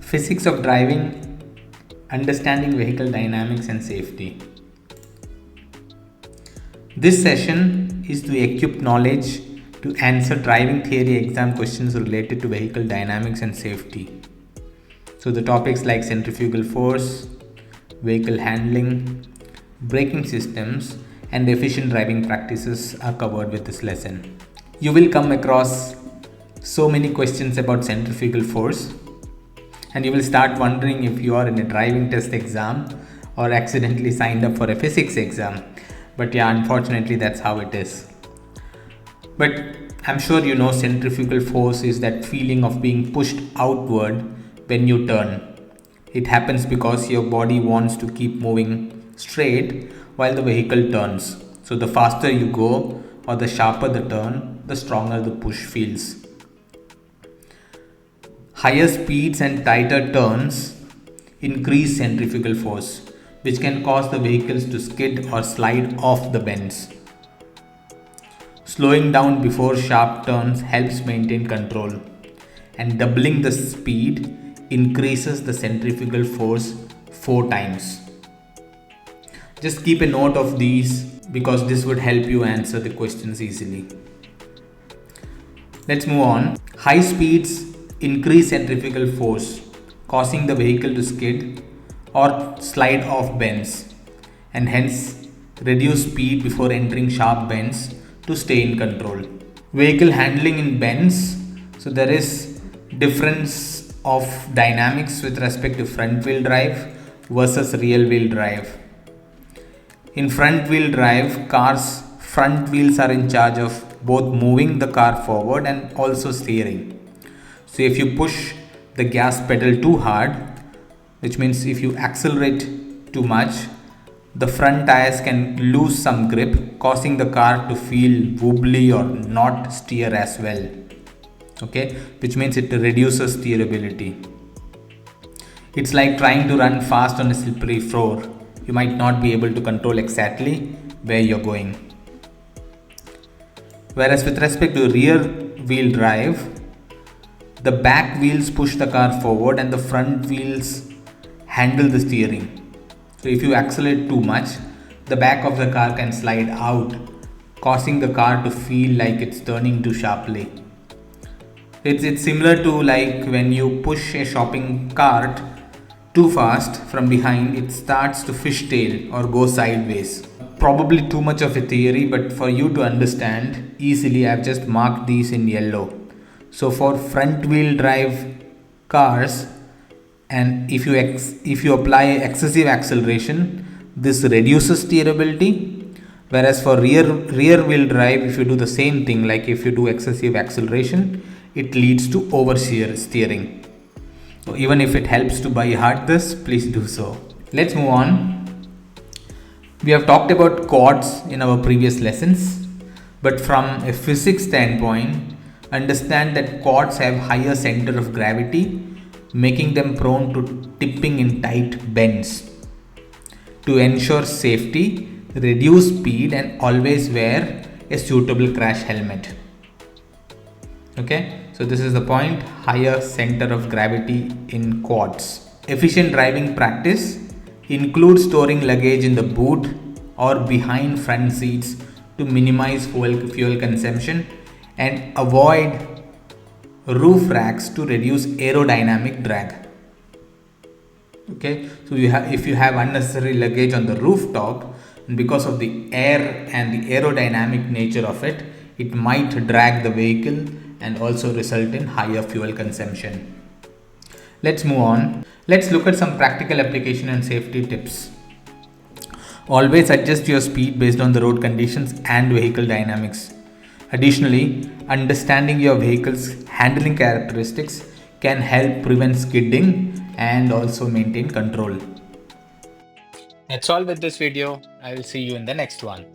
Physics of driving, understanding vehicle dynamics and safety. This session is to equip knowledge to answer driving theory exam questions related to vehicle dynamics and safety. So the topics like centrifugal force, vehicle handling, braking systems, and efficient driving practices are covered with this lesson. You will come across so many questions about centrifugal force, and you will start wondering if you are in a driving test exam or accidentally signed up for a physics exam. But yeah, unfortunately that's how it is. But I'm sure you know centrifugal force is that feeling of being pushed outward when you turn. It happens because your body wants to keep moving straight while the vehicle turns. So the faster you go or the sharper the turn, the stronger the push feels. Higher speeds and tighter turns increase centrifugal force, which can cause the vehicles to skid or slide off the bends. Slowing down before sharp turns helps maintain control, and doubling the speed increases the centrifugal force 4 times. Just keep a note of these because this would help you answer the questions easily. Let's move on. High speeds increase centrifugal force, causing the vehicle to skid or slide off bends, and hence reduce speed before entering sharp bends to stay in control. Vehicle handling in bends, so there is difference of dynamics with respect to front wheel drive versus rear wheel drive. In front wheel drive, cars' front wheels are in charge of both moving the car forward and also steering. So if you push the gas pedal too hard, which means if you accelerate too much, the front tires can lose some grip, causing the car to feel wobbly or not steer as well. Okay, which means it reduces steerability. It's like trying to run fast on a slippery floor. You might not be able to control exactly where you're going. Whereas with respect to rear wheel drive, the back wheels push the car forward and the front wheels handle the steering. So if you accelerate too much, the back of the car can slide out, causing the car to feel like it's turning too sharply. It's similar to like when you push a shopping cart too fast from behind, it starts to fishtail or go sideways. Probably too much of a theory, but for you to understand easily, I've just marked these in yellow. So for front wheel drive cars, and if you apply excessive acceleration, this reduces steerability. Whereas for rear wheel drive, if you do the same thing, like if you do excessive acceleration, it leads to steering. So even if it helps to by heart this, please do so. Let's move on. We have talked about quads in our previous lessons, but from a physics standpoint, understand that quads have higher center of gravity, making them prone to tipping in tight bends. To ensure safety, reduce speed and always wear a suitable crash helmet. Okay, so this is the point, higher center of gravity in quads. Efficient driving practice includes storing luggage in the boot or behind front seats to minimize fuel consumption and avoid roof racks to reduce aerodynamic drag. Okay, so if you have unnecessary luggage on the rooftop, and because of the air and the aerodynamic nature of it, it might drag the vehicle and also result in higher fuel consumption. Let's move on. Let's look at some practical application and safety tips. Always adjust your speed based on the road conditions and vehicle dynamics. Additionally, understanding your vehicle's handling characteristics can help prevent skidding and also maintain control. That's all with this video. I will see you in the next one.